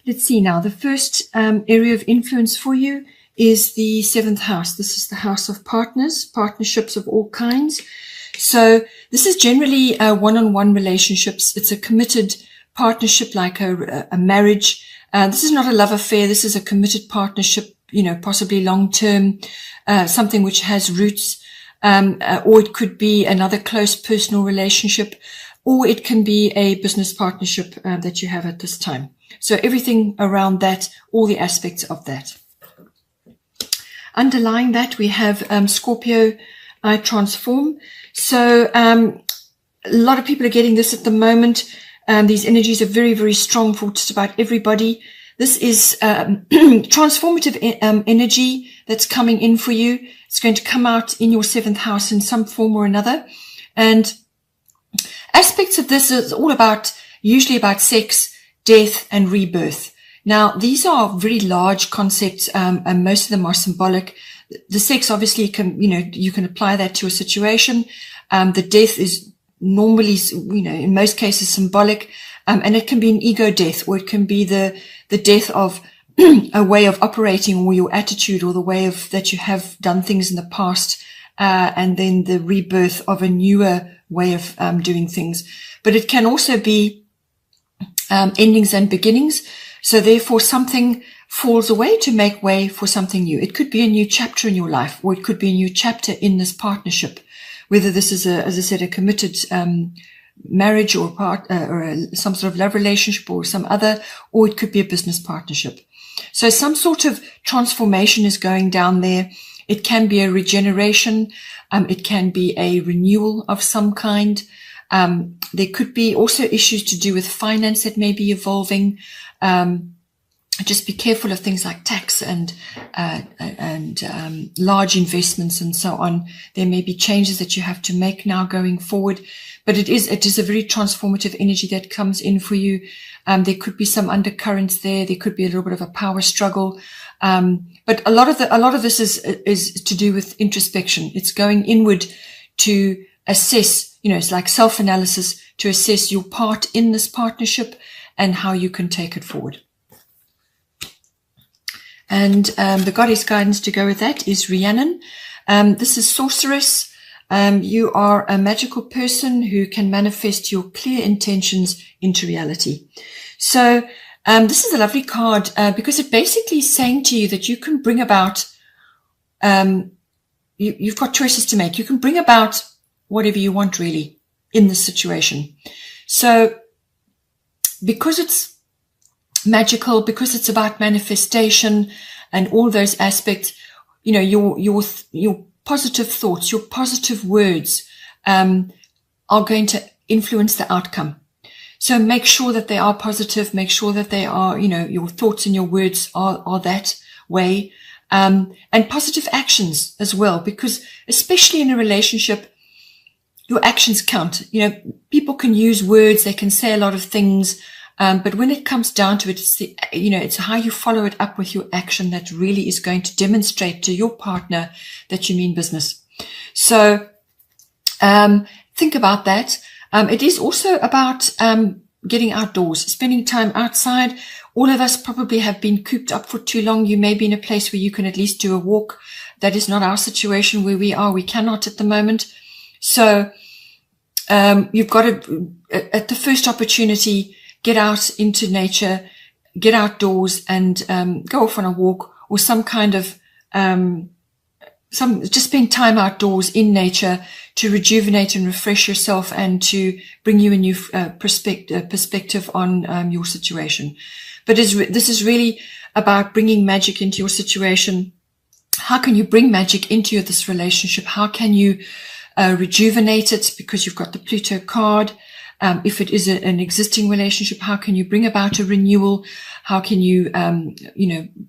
Let's see now. The first area of influence for you is the 7th house. This is the house of partners, partnerships of all kinds. So this is generally one-on-one relationships. It's a committed partnership like a marriage. This is not a love affair. This is a committed partnership, possibly long-term, something which has roots, or it could be another close personal relationship, or it can be a business partnership that you have at this time. So everything around that, all the aspects of that. Underlying that, we have Scorpio I transform. So a lot of people are getting this at the moment. These energies are very, very strong for just about everybody. This is transformative energy that's coming in for you. It's going to come out in your 7th house in some form or another. And aspects of this is all about, usually about sex, death, and rebirth. Now, these are very large concepts, and most of them are symbolic. The sex, obviously, you can apply that to a situation. The death is normally, in most cases symbolic, and it can be an ego death, or it can be the death of a way of operating, or your attitude, or the way of that you have done things in the past, and then the rebirth of a newer way of doing things. But it can also be endings and beginnings. So therefore something falls away to make way for something new. It could be a new chapter in your life, or it could be a new chapter in this partnership, whether this is as I said, a committed marriage or some sort of love relationship or some other, or it could be a business partnership. So some sort of transformation is going down there. It can be a regeneration. It can be a renewal of some kind. There could be also issues to do with finance that may be evolving. Just be careful of things like tax and large investments and so on. There may be changes that you have to make now going forward, but it is a very transformative energy that comes in for you. There could be some undercurrents there. There could be a little bit of a power struggle. But a lot of this is to do with introspection. It's going inward to assess, it's like self-analysis to assess your part in this partnership and how you can take it forward. And the goddess guidance to go with that is Rhiannon. This is sorceress. You are a magical person who can manifest your clear intentions into reality. So this is a lovely card because it basically is saying to you that you can bring about, you've got choices to make. You can bring about whatever you want really in this situation. So because it's magical, because it's about manifestation and all those aspects, your positive thoughts, your positive words are going to influence the outcome. So make sure that they are positive, make sure that they are, your thoughts and your words are that way, and positive actions as well, because especially in a relationship, your actions count. People can use words, they can say a lot of things, but when it comes down to it, it's how you follow it up with your action that really is going to demonstrate to your partner that you mean business. So, think about that. It is also about, getting outdoors, spending time outside. All of us probably have been cooped up for too long. You may be in a place where you can at least do a walk. That is not our situation where we are. We cannot at the moment. So, you've got to, at the first opportunity, get out into nature, get outdoors and go off on a walk or some kind of, just spend time outdoors in nature to rejuvenate and refresh yourself and to bring you a new perspective on your situation. But this is really about bringing magic into your situation. How can you bring magic into this relationship? How can you rejuvenate it because you've got the Pluto card? If it is an existing relationship, how can you bring about a renewal? How can you,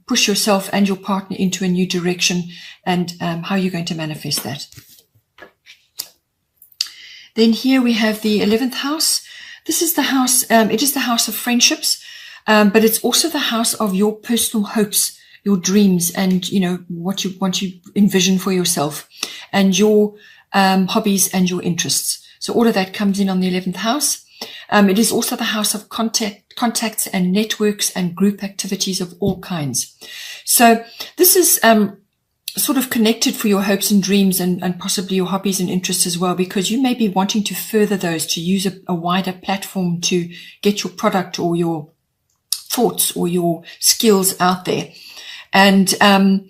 push yourself and your partner into a new direction, and how are you going to manifest that? Then here we have the 11th house. This is the house, it is the house of friendships, but it's also the house of your personal hopes, your dreams, and, what you envision for yourself, and your hobbies and your interests. So all of that comes in on the 11th house. It is also the house of contacts and networks and group activities of all kinds. So this is sort of connected for your hopes and dreams and possibly your hobbies and interests as well, because you may be wanting to further those, to use a wider platform to get your product or your thoughts or your skills out there. And the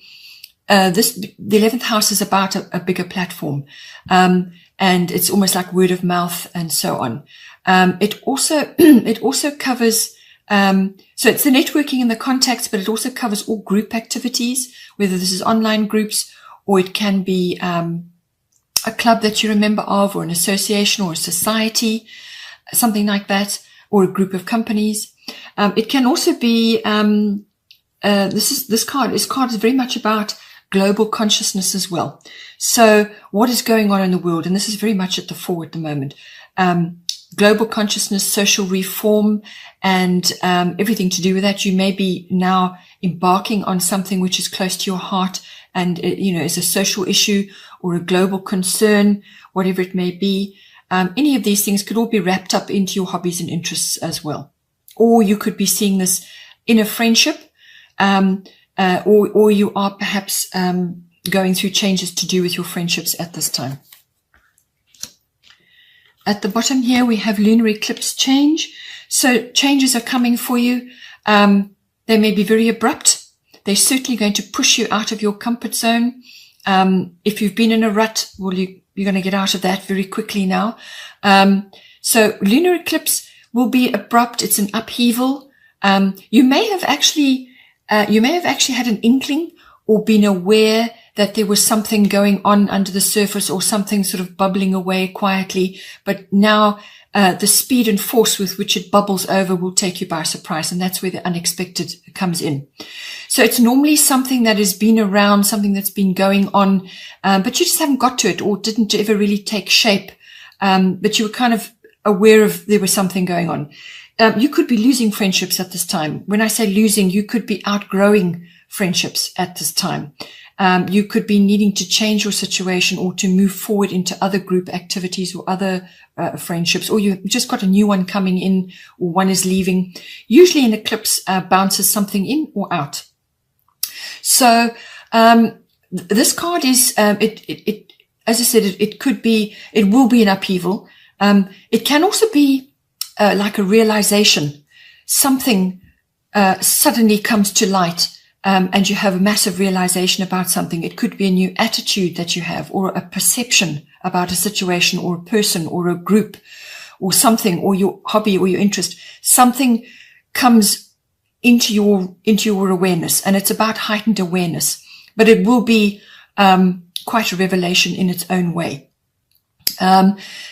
11th house is about a bigger platform. And it's almost like word of mouth and so on. It also covers, so it's the networking and the contacts, but it also covers all group activities, whether this is online groups or it can be, a club that you remember of, or an association or a society, something like that, or a group of companies. It can also be, this card is very much about global consciousness as well. So what is going on in the world? And this is very much at the fore at the moment. Global consciousness, social reform, and everything to do with that. You may be now embarking on something which is close to your heart and, is a social issue or a global concern, whatever it may be. Any of these things could all be wrapped up into your hobbies and interests as well. Or you could be seeing this in a friendship, or you are perhaps going through changes to do with your friendships at this time. At the bottom here, we have lunar eclipse change. So changes are coming for you. They may be very abrupt. They're certainly going to push you out of your comfort zone. If you've been in a rut, well, you're going to get out of that very quickly now. So lunar eclipse will be abrupt. It's an upheaval. You may have actually had an inkling or been aware that there was something going on under the surface or something sort of bubbling away quietly. But now, the speed and force with which it bubbles over will take you by surprise. And that's where the unexpected comes in. So it's normally something that has been around, something that's been going on, but you just haven't got to it or didn't ever really take shape. But you were kind of aware of there was something going on. You could be losing friendships at this time. When I say losing, you could be outgrowing friendships at this time. You could be needing to change your situation or to move forward into other group activities or other friendships, or you just got a new one coming in or one is leaving. Usually an eclipse bounces something in or out. So this card is, as I said, it will be an upheaval. It can also be like a realization. Something suddenly comes to light, and you have a massive realization about something. It could be a new attitude that you have, or a perception about a situation or a person or a group or something, or your hobby or your interest. Something comes into your awareness, and it's about heightened awareness, but it will be quite a revelation in its own way.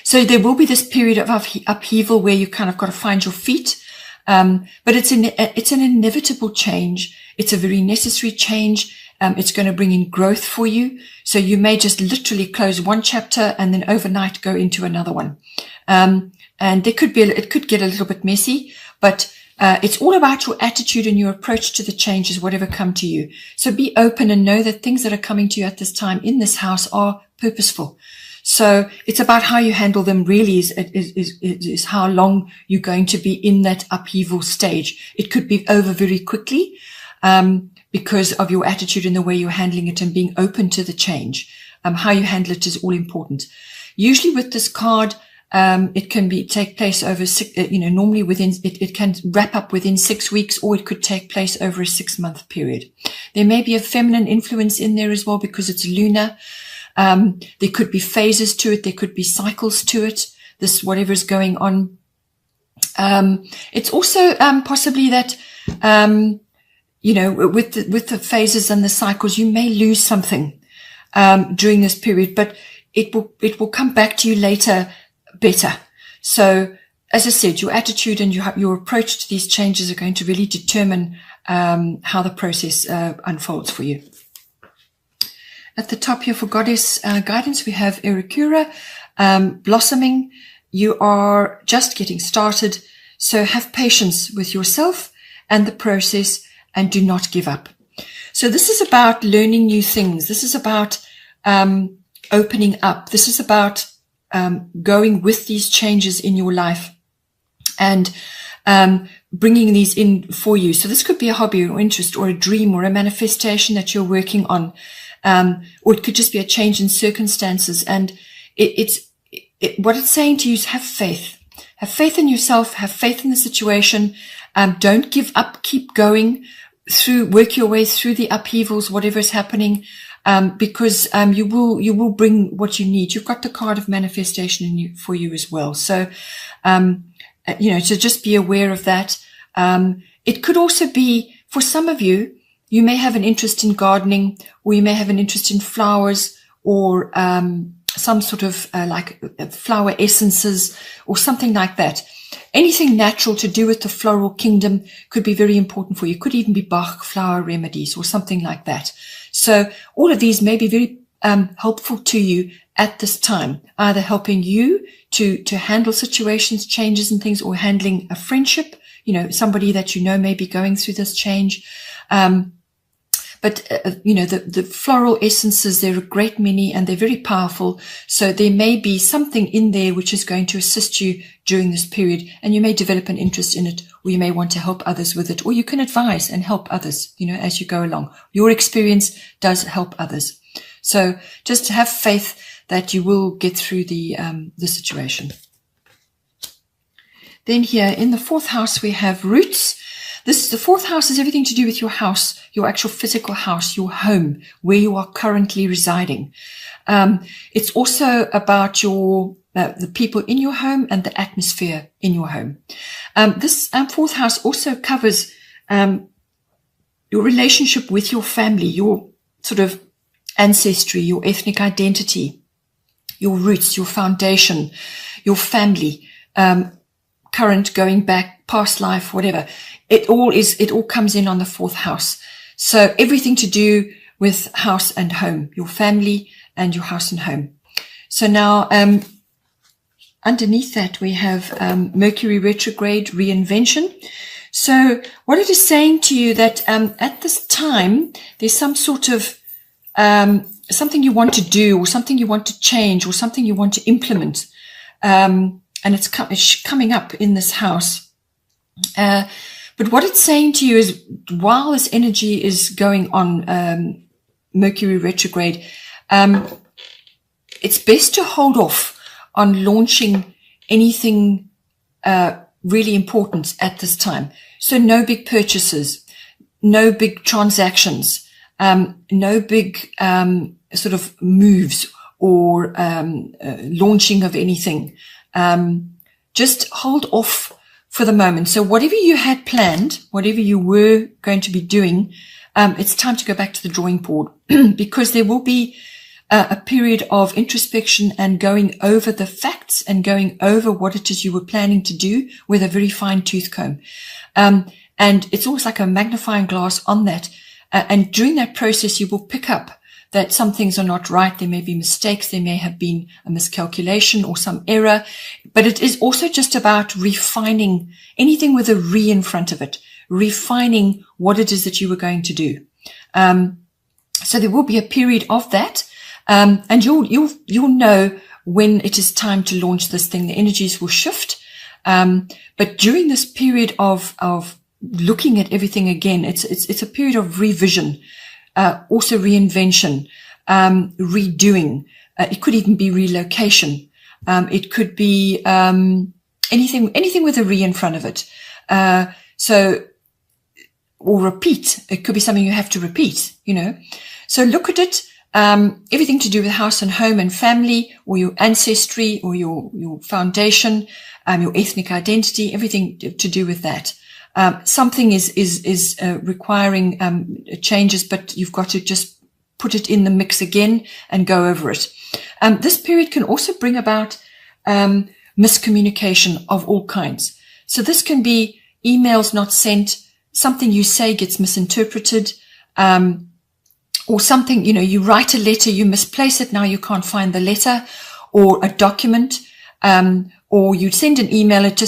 So there will be this period of upheaval where you kind of got to find your feet. But it's an inevitable change. It's a very necessary change. It's going to bring in growth for you. So you may just literally close one chapter and then overnight go into another one. And it could get a little bit messy, but it's all about your attitude and your approach to the changes, whatever come to you. So be open and know that things that are coming to you at this time in this house are purposeful. So it's about how you handle them really is how long you're going to be in that upheaval stage. It could be over very quickly, because of your attitude and the way you're handling it and being open to the change. How you handle it is all important. Usually with this card, it can take place over normally it can wrap up within 6 weeks, or it could take place over a 6-month period. There may be a feminine influence in there as well because it's lunar. There could be phases to it. There could be cycles to it. This, whatever is going on. It's also, possibly that, with the phases and the cycles, you may lose something, during this period, but it will come back to you later better. So, as I said, your attitude and your approach to these changes are going to really determine, how the process, unfolds for you. At the top here for Goddess guidance, we have Erikura, blossoming. You are just getting started, so have patience with yourself and the process and do not give up. So this is about learning new things. This is about opening up. This is about going with these changes in your life and bringing these in for you. So this could be a hobby or interest or a dream or a manifestation that you're working on. Or it could just be a change in circumstances. And what it's saying to you is have faith. Have faith in yourself. Have faith in the situation. Don't give up. Keep going work your way through the upheavals, whatever is happening. Because you will bring what you need. You've got the card of manifestation for you as well. So, so just be aware of that. It could also be, for some of you, you may have an interest in gardening, or you may have an interest in flowers, or some sort of like flower essences or something like that. Anything natural to do with the floral kingdom could be very important for you. Could even be Bach flower remedies or something like that. So all of these may be very helpful to you at this time, either helping you to handle situations, changes and things, or handling a friendship, somebody that may be going through this change. But the floral essences, there are a great many and they're very powerful. So there may be something in there which is going to assist you during this period, and you may develop an interest in it, or you may want to help others with it, or you can advise and help others, as you go along. Your experience does help others. So just have faith that you will get through the situation. Then here in the 4th house, we have roots. The 4th house is everything to do with your house, your actual physical house, your home, where you are currently residing. It's also about the people in your home and the atmosphere in your home. This 4th house also covers your relationship with your family, your sort of ancestry, your ethnic identity, your roots, your foundation, your family, current, going back, past life, whatever. It all comes in on the 4th house. So everything to do with house and home, your family and your house and home. So now, underneath that, we have Mercury retrograde reinvention. So what it is saying to you that at this time, there's some sort of something you want to do, or something you want to change, or something you want to implement. And it's coming up in this house. But what it's saying to you is, while this energy is going on, Mercury retrograde, it's best to hold off on launching anything really important at this time. So no big purchases, no big transactions, no big sort of moves or launching of anything. Just hold off for the moment. So whatever you had planned, whatever you were going to be doing, it's time to go back to the drawing board because there will be a period of introspection and going over the facts and going over what it is you were planning to do with a very fine tooth comb. And it's almost like a magnifying glass on that. And during that process, you will pick up that some things are not right. There may be mistakes. There may have been a miscalculation or some error, but it is also just about refining anything with a re in front of it, refining what it is that you were going to do. So there will be a period of that. And you'll know when it is time to launch this thing. The energies will shift. But during this period of looking at everything again, it's a period of revision. Also reinvention, redoing. It could even be relocation. It could be anything with a re in front of it. Or repeat. It could be something you have to repeat, So look at it. Everything to do with house and home and family, or your ancestry, or your foundation, your ethnic identity, everything to do with that. Something is requiring changes, but you've got to just put it in the mix again and go over it. This period can also bring about miscommunication of all kinds. So this can be emails not sent, something you say gets misinterpreted, or something, you write a letter, you misplace it, now you can't find the letter, or a document, or you send an email, it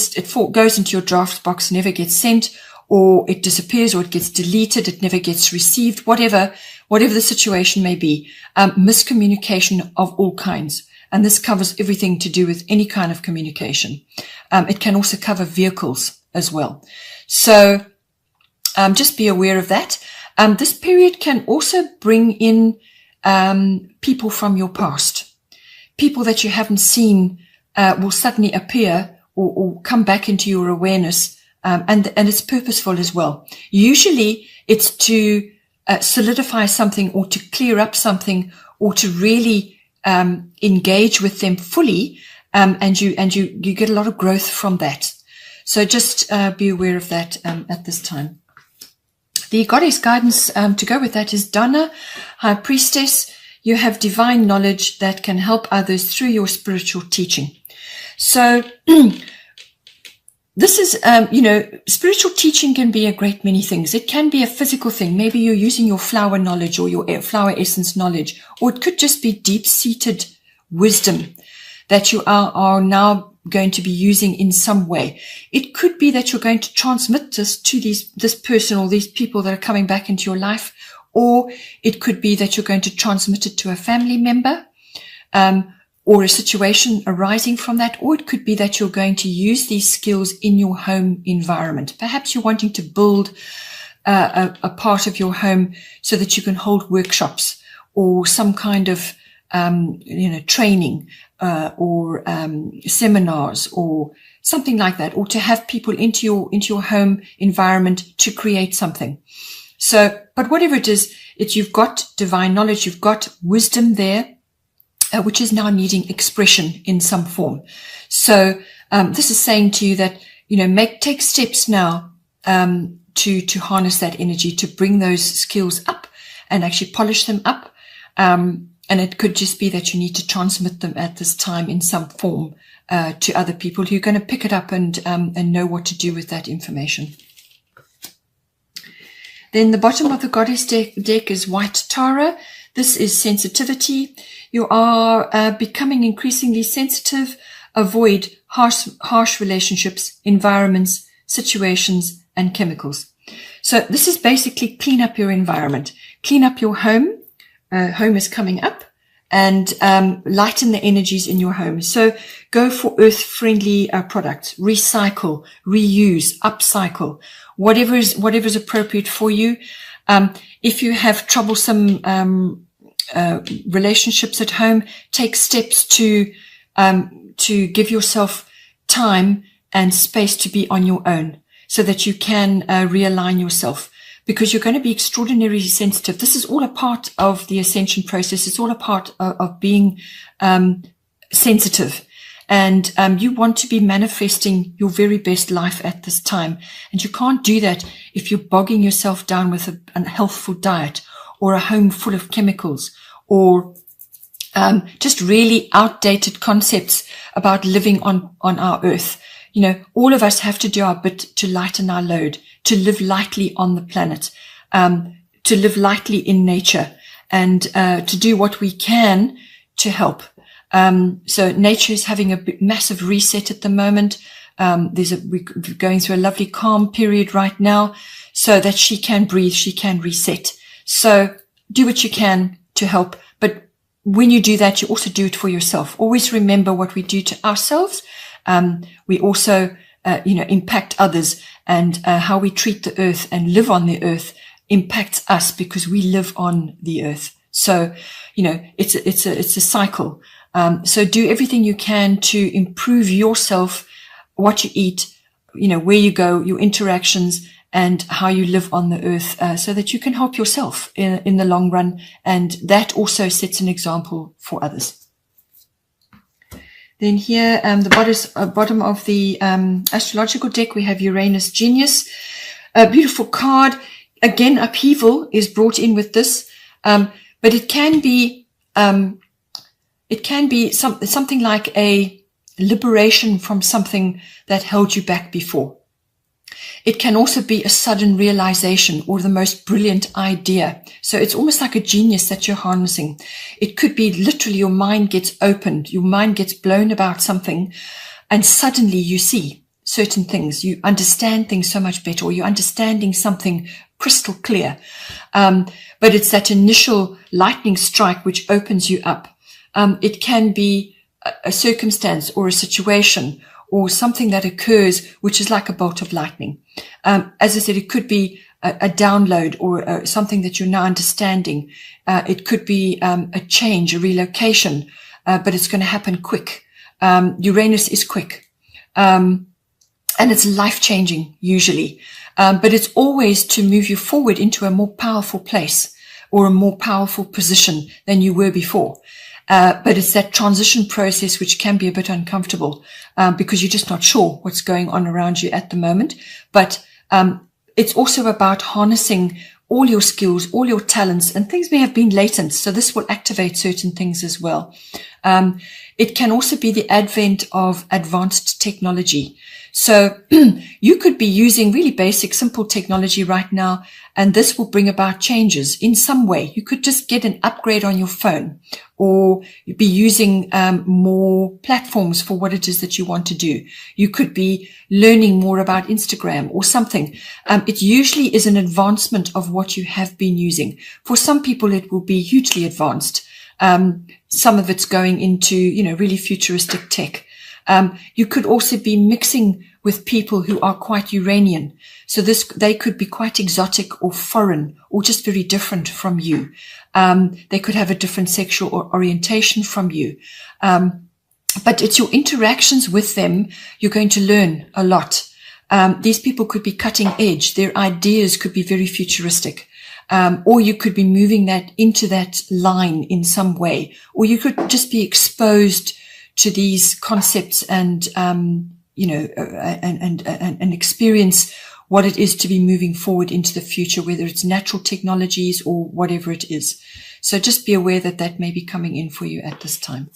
goes into your draft box, never gets sent, or it disappears, or it gets deleted, it never gets received, whatever the situation may be. Miscommunication of all kinds. And this covers everything to do with any kind of communication. It can also cover vehicles as well. So just be aware of that. This period can also bring in people from your past. People that you haven't seen will suddenly appear or come back into your awareness, and it's purposeful as well. Usually it's to solidify something or to clear up something or to really engage with them fully, and you get a lot of growth from that. So just be aware of that at this time. The goddess guidance to go with that is Donna, High Priestess. You have divine knowledge that can help others through your spiritual teaching. So this is, spiritual teaching can be a great many things. It can be a physical thing. Maybe you're using your flower knowledge or your flower essence knowledge, or it could just be deep-seated wisdom that you are now going to be using in some way. It could be that you're going to transmit this to this person or these people that are coming back into your life, or it could be that you're going to transmit it to a family member, or a situation arising from that, or it could be that you're going to use these skills in your home environment. Perhaps you're wanting to build a part of your home so that you can hold workshops or some kind of training or seminars or something like that, or to have people into your home environment to create something. So, but whatever it is, you've got divine knowledge, you've got wisdom there, which is now needing expression in some form. So this is saying to you that, take steps now to harness that energy, to bring those skills up and actually polish them up. And it could just be that you need to transmit them at this time in some form to other people who are going to pick it up and know what to do with that information. Then the bottom of the goddess deck is White Tara. This is sensitivity. You are becoming increasingly sensitive. Avoid harsh relationships, environments, situations, and chemicals. So this is basically clean up your environment. Clean up your home. Home is coming up, and lighten the energies in your home. So go for earth-friendly products. Recycle, reuse, upcycle, whatever is appropriate for you. If you have troublesome relationships at home, take steps to give yourself time and space to be on your own, so that you can realign yourself. Because you're going to be extraordinarily sensitive. This is all a part of the ascension process. It's all a part of being sensitive. And you want to be manifesting your very best life at this time. And you can't do that if you're bogging yourself down with an unhealthful diet or a home full of chemicals or just really outdated concepts about living on our earth. All of us have to do our bit to lighten our load, to live lightly on the planet, to live lightly in nature, and to do what we can to help. So nature is having a massive reset at the moment. We're going through a lovely calm period right now, so that she can breathe, she can reset. So do what you can to help. But when you do that, you also do it for yourself. Always remember what we do to ourselves. We also, impact others, and how we treat the earth and live on the earth impacts us, because we live on the earth. So, it's a cycle. So do everything you can to improve yourself, what you eat, where you go, your interactions, and how you live on the earth, so that you can help yourself in the long run. And that also sets an example for others. Then here, the bottom of the astrological deck, we have Uranus Genius. A beautiful card. Again, upheaval is brought in with this, but it can be something like a liberation from something that held you back before. It can also be a sudden realization or the most brilliant idea. So it's almost like a genius that you're harnessing. It could be literally your mind gets opened, your mind gets blown about something, and suddenly you see certain things. You understand things so much better, or you're understanding something crystal clear. But it's that initial lightning strike which opens you up. It can be a circumstance or a situation or something that occurs, which is like a bolt of lightning. As I said, it could be a download or something that you're now understanding. It could be a change, a relocation, but it's going to happen quick. Uranus is quick. And it's life-changing usually. But it's always to move you forward into a more powerful place or a more powerful position than you were before. But it's that transition process which can be a bit uncomfortable because you're just not sure what's going on around you at the moment. But it's also about harnessing all your skills, all your talents, and things may have been latent. So this will activate certain things as well. It can also be the advent of advanced technology. So you could be using really basic, simple technology right now, and this will bring about changes in some way. You could just get an upgrade on your phone or be using more platforms for what it is that you want to do. You could be learning more about Instagram or something. It usually is an advancement of what you have been using. For some people, it will be hugely advanced. Some of it's going into, really futuristic tech. You could also be mixing with people who are quite Uranian. So they could be quite exotic or foreign or just very different from you. They could have a different sexual orientation from you. But it's your interactions with them. You're going to learn a lot. These people could be cutting edge. Their ideas could be very futuristic. Or you could be moving that into that line in some way, or you could just be exposed to these concepts and, and experience what it is to be moving forward into the future, whether it's natural technologies or whatever it is. So just be aware that that may be coming in for you at this time.